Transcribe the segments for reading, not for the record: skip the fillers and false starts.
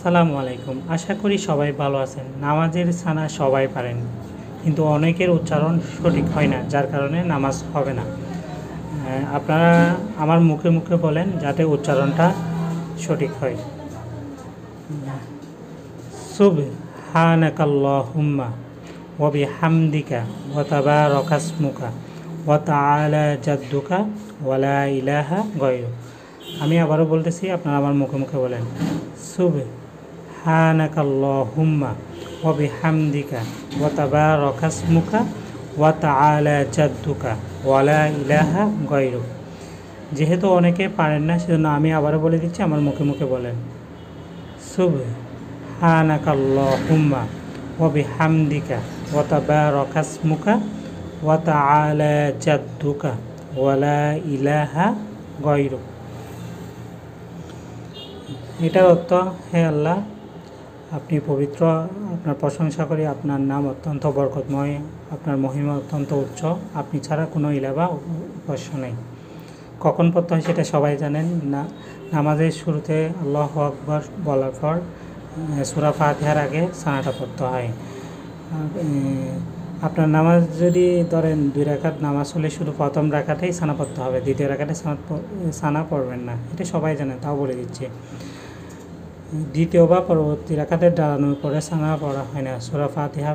আসসালামু আলাইকুম। আশা করি সবাই ভালো আছেন। নামাজের সানা সবাই পারেন, কিন্তু অনেকের উচ্চারণ সঠিক হয় না, যার কারণে নামাজ হবে না। আপনারা আমার মুখে মুখে বলেন যাতে উচ্চারণটা সঠিক হয়। সুবহানাকাল্লাহুম্মা ওয়া বিহামদিকা ওয়া তাবারাকা ইসমুকা ওয়া তাআলা জাদ্দুকা ওয়া লা ইলাহা গায়রুক। আমি আবারও বলতেছি, আপনারা আমার মুখে মুখে বলেন সুবহানাকাল্লাহুম্মা ওয়া বিহামদিকা ওয়া তাবারাকা ইসমুকা ওয়া তাআলা জাদ্দুকা ওয়া লা ইলাহা গায়রুক। যেহেতু অনেকে পারেন না, সেজন্য আমি আবারও বলে দিচ্ছি, আমার মুখে মুখে বলেন সুবহানাকাল্লাহুম্মা ওয়া বিহামদিকা ওয়া তাবারাকা ইসমুকা ওয়া তাআলা জাদ্দুকা ওয়া লা ইলাহা গায়রুক। এটার অর্থ, হে আল্লাহ, আপনি পবিত্র, আপনার প্রশংসা করি, আপনার নাম অত্যন্ত বরকতময়, আপনার মহিমা অত্যন্ত উচ্চ, আপনি ছাড়া কোনো ইলা বা উপাস্য নেই। কখন পড়তে হয় সেটা সবাই জানেন না। নামাজের শুরুতে আল্লাহু আকবার বলার পর সূরা ফাতিহার আগে সানাটা পড়তে হয়। আপনার নামাজ যদি ধরেন 2 রাকাত নামাজ হলে শুধু প্রথম রাকাতেই সানা পড়তে হবে, দ্বিতীয় রাকাতে সানা পড়বেন না। এটা সবাই জানেন, তাও বলে দিচ্ছি। দ্বিতীয় বা পরবর্তী রাকাতে দাঁড়ানোর পরে সানা পড়া হয় না, সূরা ফাতিহা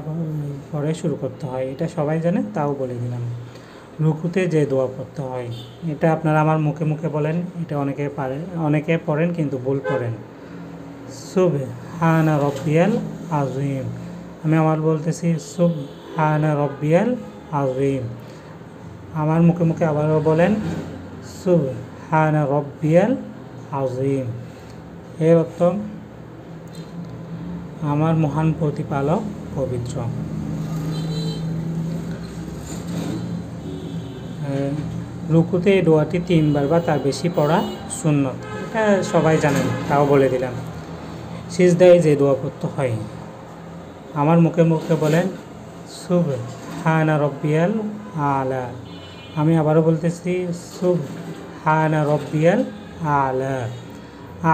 পরে শুরু করতে হয়। এটা সবাই জানে, তাও বলে দিলাম। রুকুতে যে দোয়া পড়তে হয়, এটা আপনারা আমার মুখে মুখে বলেন। এটা অনেকে পড়েন কিন্তু ভুল পড়েন। সুবহানা রব্বিয়াল আযীম। আমি আমার বলতেছি সুবহানা রব্বিয়াল আযীম। আমার মুখে মুখে আবারও বলেন সুবহানা রব্বিয়াল আযীম। এর অর্থ, আমার মহান প্রতিপালক পবিত্র। রুকুতে এই দোয়াটি 3 বার বা তার বেশি পড়া সুন্নত, এটা সবাই জানেন, তাও বলে দিলাম। সিজদায় যে দোয়া পড়তে হয়, আমার মুখে মুখে বলেন সুবহানা রব্বিয়াল আলা। আমি আবারও বলতেছি সুবহানা রব্বিয়াল আলা।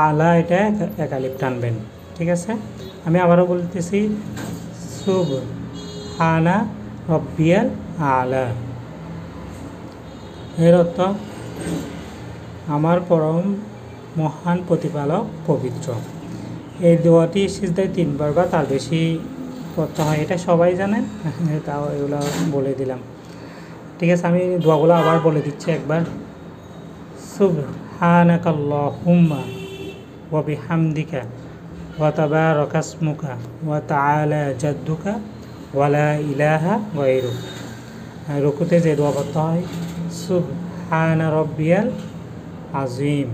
আলা এটা এক আলিফ টানবেন, ঠিক আছে? আমি আবারও বলতেছি সুবহানা রব্বিয়াল আলা। এর অর্থ, আমার পরম মহান প্রতিপালক পবিত্র। এই দোয়াটি সিজদায় 3 বার বা তার বেশি পড়তে হয়, এটা সবাই জানেন, তাও এগুলো বলে দিলাম, ঠিক আছে? আমি দোয়াগুলো আবার বলে দিচ্ছি একবার। সুবহানাকাল্লাহুম্মা ওয়া বিহামদিকা ওয়া তাবারাকা ইসমুকা ওয়া তাআলা জাদ্দুকা ওয়া লা ইলাহা গায়রুক। রুকুতে যে দোয়া পড়তে হয় সুবহানা রব্বিয়াল আযীম।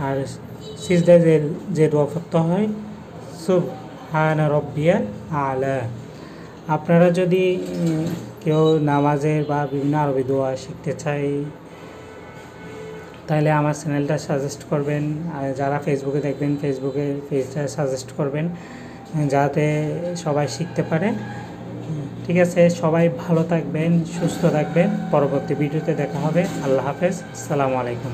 আর সিজদায় যে দোয়া পড়তে হয় সুবহানা রব্বিয়াল আলা। আপনারা যদি কেউ নামাজের বা বিভিন্ন আরবি দোয়া শিখতে চাই, তাহলে আমার চ্যানেলটা সাজেস্ট করবেন। আর যারা ফেসবুকে দেখবেন, ফেসবুকে পেজটা সাজেস্ট করবেন, যাতে সবাই শিখতে পারে, ঠিক আছে? সবাই ভালো থাকবেন, সুস্থ থাকবেন। পরবর্তী ভিডিওতে দেখা হবে। আল্লাহ হাফেজ। আসসালামু আলাইকুম।